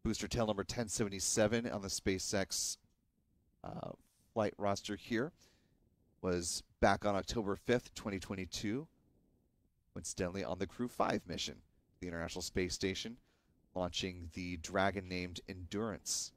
Booster tail number 1077 on the SpaceX flight roster here was back on October 5th, 2022, coincidentally on the Crew 5 mission, the International Space Station, launching the Dragon-named Endurance.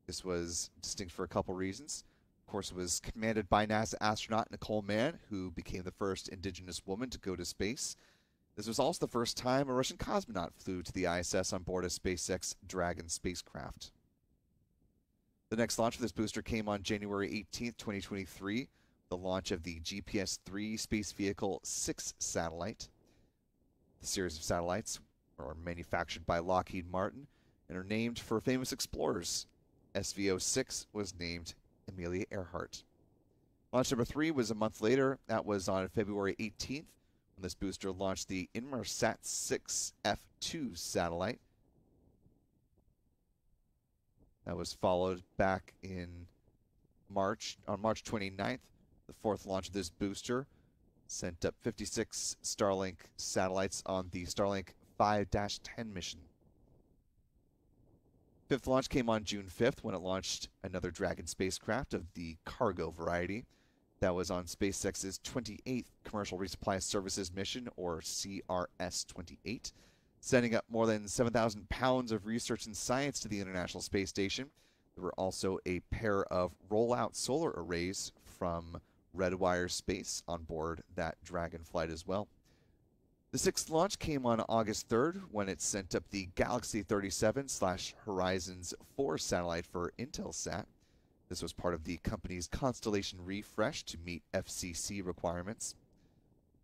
This was distinct for a couple reasons. Of course, it was commanded by NASA astronaut Nicole Mann, who became the first indigenous woman to go to space. This was also the first time a Russian cosmonaut flew to the ISS on board a SpaceX Dragon spacecraft. The next launch for this booster came on January 18th, 2023, the launch of the GPS-3 Space Vehicle 6 satellite. The series of satellites are manufactured by Lockheed Martin and are named for famous explorers. SVO-6 was named Amelia Earhart. Launch number 3 was a month later. That was on February 18th, when this booster launched the Inmarsat 6 F2 satellite. That was followed back in March, on March 29th, the fourth launch of this booster. Sent up 56 Starlink satellites on the Starlink 5-10 mission. Fifth launch came on June 5th when it launched another Dragon spacecraft of the cargo variety. That was on SpaceX's 28th Commercial Resupply Services mission, or CRS-28, sending up more than 7,000 pounds of research and science to the International Space Station. There were also a pair of rollout solar arrays from Redwire Space on board that Dragon flight as well. The sixth launch came on August 3rd when it sent up the Galaxy 37/Horizons 4 satellite for Intelsat. This was part of the company's constellation refresh to meet FCC requirements.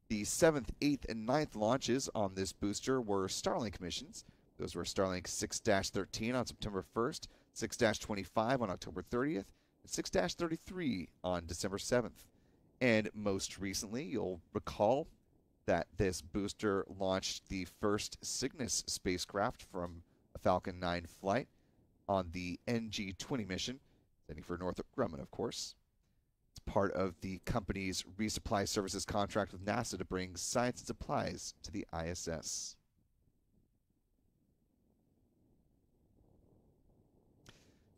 The 7th, 8th, and 9th launches on this booster were Starlink missions. Those were Starlink 6-13 on September 1st, 6-25 on October 30th, and 6-33 on December 7th. And most recently, you'll recall that this booster launched the first Cygnus spacecraft from a Falcon 9 flight on the NG-20 mission, standing for Northrop Grumman, of course. It's part of the company's resupply services contract with NASA to bring science and supplies to the ISS.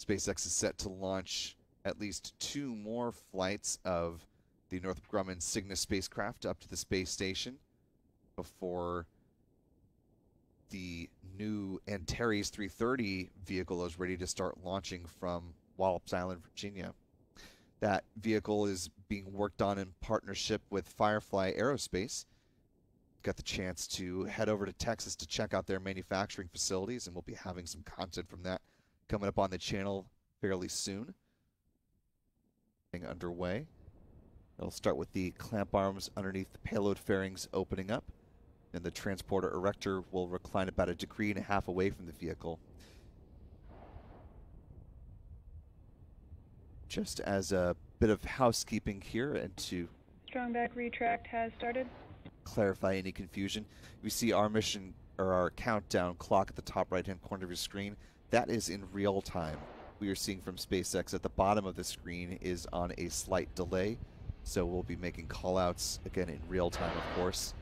SpaceX is set to launch at least 2 more flights of the Northrop Grumman Cygnus spacecraft up to the space station before the new Antares 330 vehicle is ready to start launching from Wallops Island, Virginia. That vehicle is being worked on in partnership with Firefly Aerospace. Got the chance to head over to Texas to check out their manufacturing facilities, and we'll be having some content from that coming up on the channel fairly soon. Getting underway. It'll start with the clamp arms underneath the payload fairings opening up, and the transporter erector will recline about 1.5 degrees away from the vehicle. Just as a bit of housekeeping here, and to Strong back retract has started. clarify any confusion, we see our mission, or our countdown clock at the top right-hand corner of your screen. That is in real time. We are seeing from SpaceX at the bottom of the screen is on a slight delay, so we'll be making callouts again in real time, of course.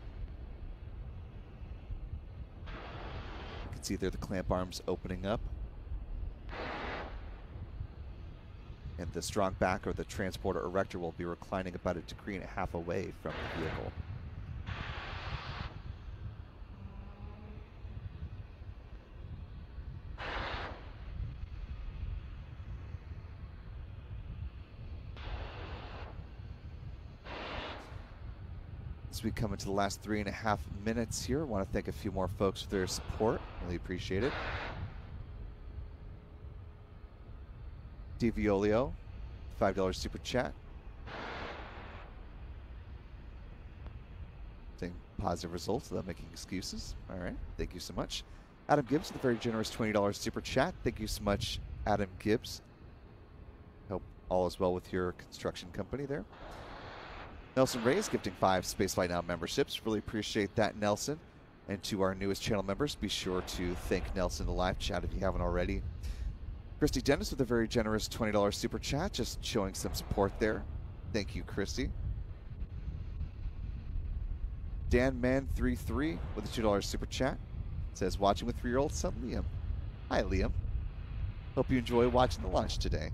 You can see there the clamp arms opening up, and the strong back, or the transporter erector, will be reclining about 1.5 degrees away from the vehicle. As we come into the last 3.5 minutes here, I want to thank a few more folks for their support. Really appreciate it. DeViolio, $5 super chat. Saying positive results without making excuses. All right, thank you so much. Adam Gibbs with a very generous $20 super chat. Thank you so much, Adam Gibbs. Hope all is well with your construction company there. Nelson Reyes gifting 5 Spaceflight Now memberships. Really appreciate that, Nelson. And to our newest channel members, be sure to thank Nelson in the live chat if you haven't already. Christy Dennis with a very generous $20 super chat, just showing some support there. Thank you, Christy. Dan Man33 with a $2 super chat. says watching with 3-year-old son Liam. Hi, Liam. Hope you enjoy watching the launch today.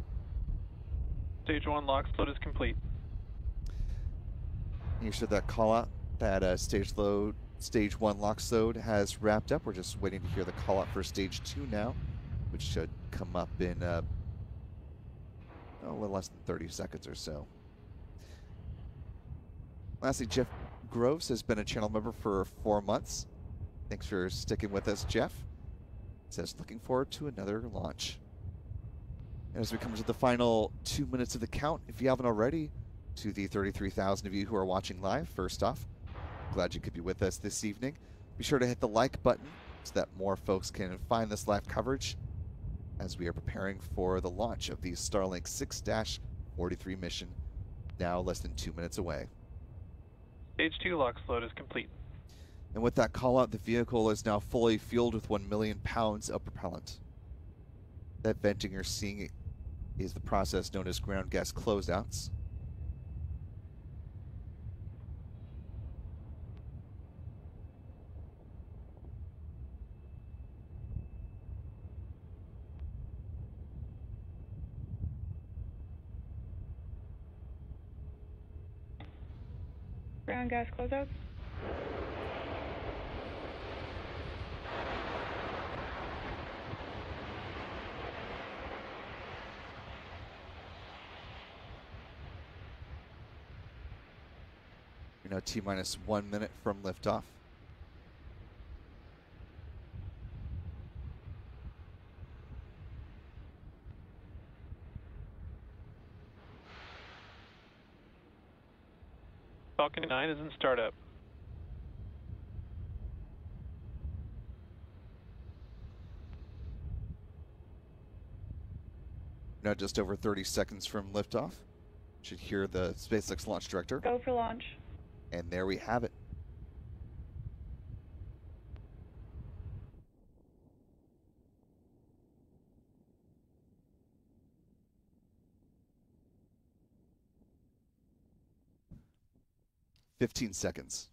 Stage 1 LOX load is complete. You should that call out that stage 1 LOX load has wrapped up. We're just waiting to hear the call out for stage 2 now, which should come up in a little less than 30 seconds or so. Lastly, Jeff Groves has been a channel member for 4 months. Thanks for sticking with us, Jeff. Says looking forward to another launch. And as we come to the final 2 minutes of the count, if you haven't already, to the 33,000 of you who are watching live, first off, glad you could be with us this evening. Be sure to hit the like button so that more folks can find this live coverage as we are preparing for the launch of the Starlink 6-43 mission, now less than 2 minutes away. Stage 2 LOX load is complete. And with that call out, the vehicle is now fully fueled with 1 million pounds of propellant. That venting you're seeing is the process known as ground gas closeouts. Ground gas closeouts. You're now T-minus 1 minute from liftoff. Falcon 9 is in startup. Now just over 30 seconds from liftoff. Should hear the SpaceX launch director. Go for launch. And there we have it. "15 seconds.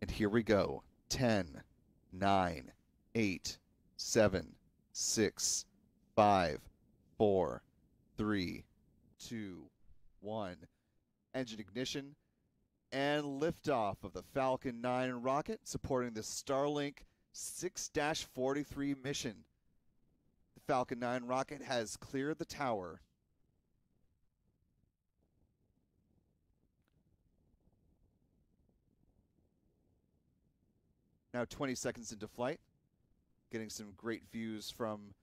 And here we go. 10, 9, 8, 7, 6, 5, 4, 3, 2, 1. Engine ignition and liftoff of the Falcon 9 rocket supporting the Starlink 6-43 mission. The Falcon 9 rocket has cleared the tower. Now 20 seconds into flight. Getting some great views from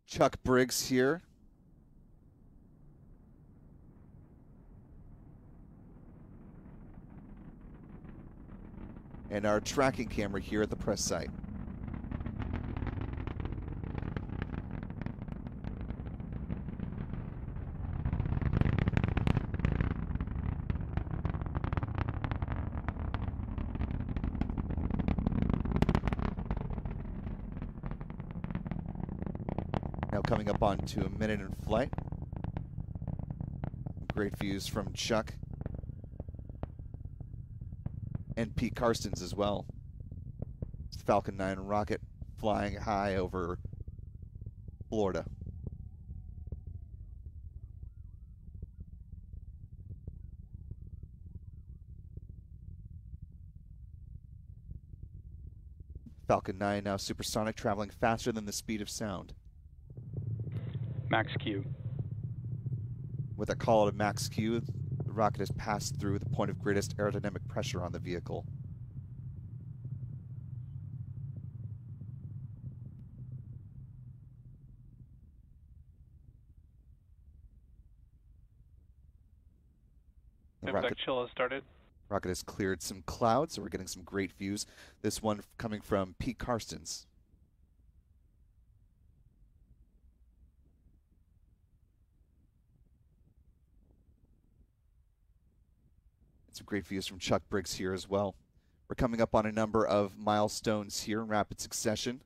Chuck Briggs here. And our tracking camera here at the press site. Now coming up on to a minute in flight. Great views from Chuck. And Pete Carstens as well. It's the Falcon 9 rocket flying high over Florida. Falcon 9 now supersonic, traveling faster than the speed of sound. Max Q. With a call to Max Q, the rocket has passed through the point of greatest aerodynamic pressure on the vehicle. The Deck chill has started. Rocket has cleared some clouds, so we're getting some great views. This one coming from Pete Carstens. Some great views from Chuck Briggs here as well. We're coming up on a number of milestones here in rapid succession.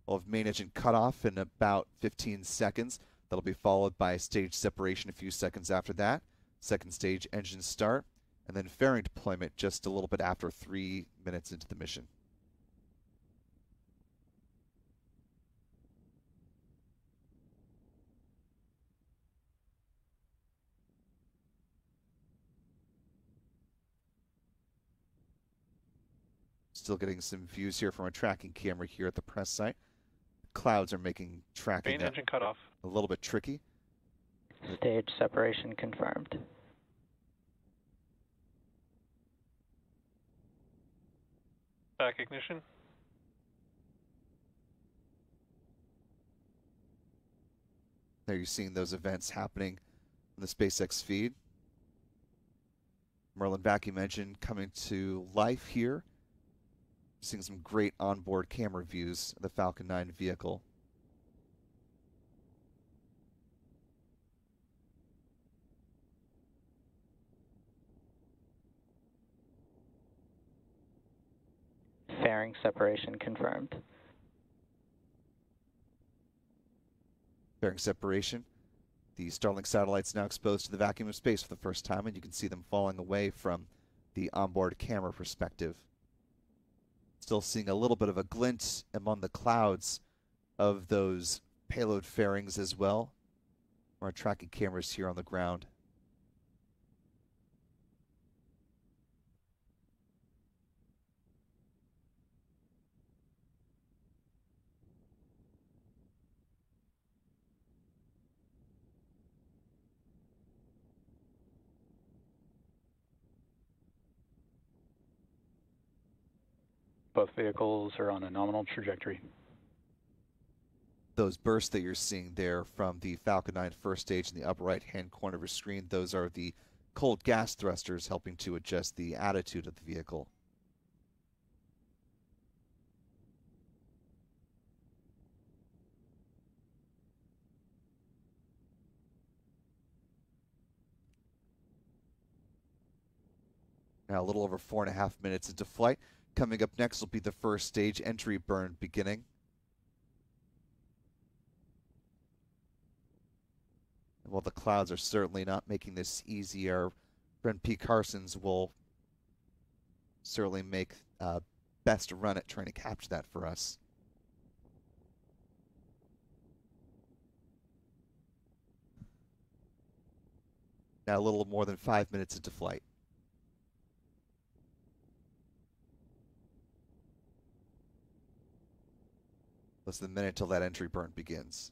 We'll have main engine cutoff in about 15 seconds. That'll be followed by stage separation a few seconds after that. Second stage engine start. And then fairing deployment just a little bit after 3 minutes into the mission. Still getting some views here from a tracking camera here at the press site. Clouds are making tracking Main engine cut off. a little bit tricky. Stage separation confirmed. Back ignition. There you're seeing those events happening on the SpaceX feed. Merlin vacuum engine coming to life here. Seeing some great onboard camera views of the Falcon 9 vehicle. Fairing separation confirmed. Fairing separation. The Starlink satellites now exposed to the vacuum of space for the first time, and you can see them falling away from the onboard camera perspective. Still seeing a little bit of a glint among the clouds of those payload fairings as well. Our tracking cameras here on the ground. Both vehicles are on a nominal trajectory. Those bursts that you're seeing there from the Falcon 9 first stage in the upper right-hand corner of your screen, those are the cold gas thrusters helping to adjust the attitude of the vehicle. Now a little over 4.5 minutes into flight. Coming up next will be the first stage entry burn beginning. While the clouds are certainly not making this easier, friend Pete Carsons will certainly make best run at trying to capture that for us. Now a little more than 5 minutes into flight. Less than a minute until that entry burn begins.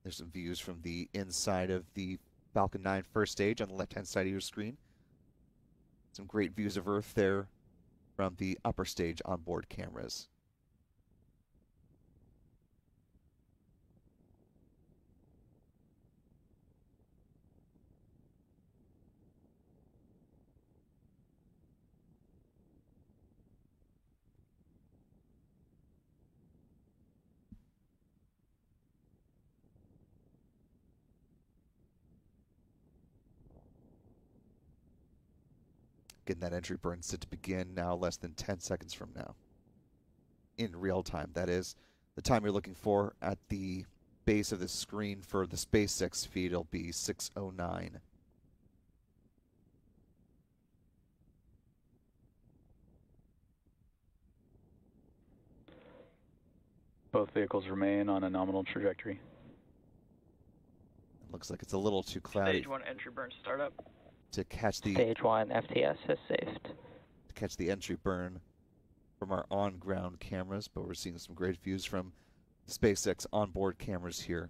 There's some views from the inside of the Falcon 9 first stage on the left-hand side of your screen. Some great views of Earth there from the upper stage onboard cameras. Getting that entry burn set to begin now, less than 10 seconds from now. In real time, that is. The time you're looking for at the base of the screen for the SpaceX feed will be 6:09. Both vehicles remain on a nominal trajectory. It looks like it's a little too cloudy Stage 1 entry burn startup. to catch the Stage 1 FTS has saved. entry burn from our on-ground cameras, but we're seeing some great views from SpaceX onboard cameras here.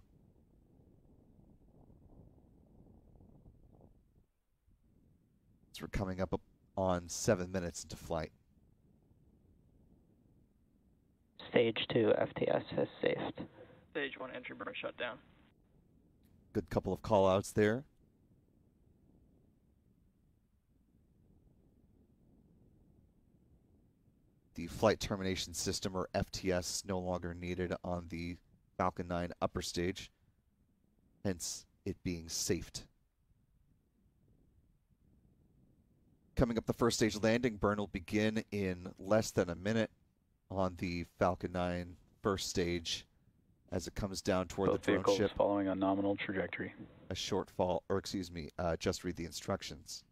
So we're coming up on 7 minutes into flight. Stage 2 FTS has saved. Stage 1 entry burn shut down. Good couple of call-outs there. The flight termination system, or FTS, no longer needed on the Falcon 9 upper stage, hence it being safed. Coming up, the first stage landing burn will begin in less than a minute. on the Falcon 9 first stage as it comes down toward Both the drone vehicles ship. following a nominal trajectory. A shortfall, or excuse me, just read the instructions.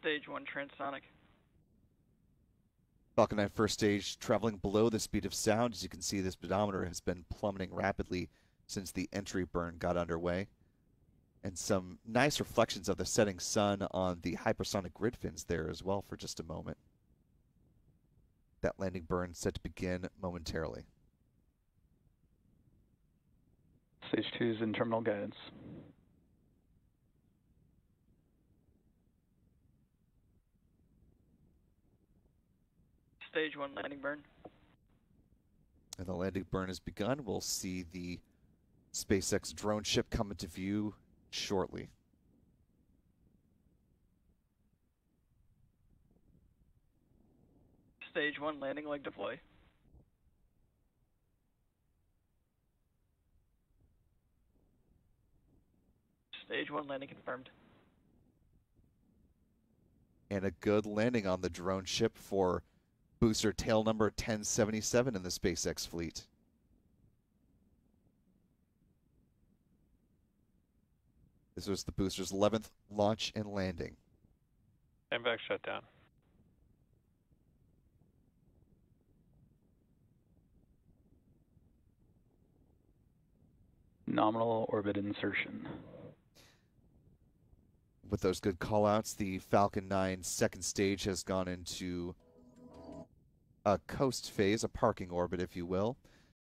Stage 1 transonic. Falcon 9 first stage traveling below the speed of sound. As you can see, the speedometer has been plummeting rapidly since the entry burn got underway. And some nice reflections of the setting sun on the hypersonic grid fins there as well for just a moment. That landing burn set to begin momentarily. Stage 2 is in terminal guidance. Stage 1 landing burn. And the landing burn has begun. We'll see the SpaceX drone ship come into view shortly. Stage 1 landing leg deploy. Stage 1 landing confirmed. And a good landing on the drone ship for booster tail number 1077 in the SpaceX fleet. This was the booster's 11th launch and landing. Stand back shutdown. Nominal orbit insertion. With those good callouts, the Falcon 9 second stage has gone into a coast phase, a parking orbit, if you will.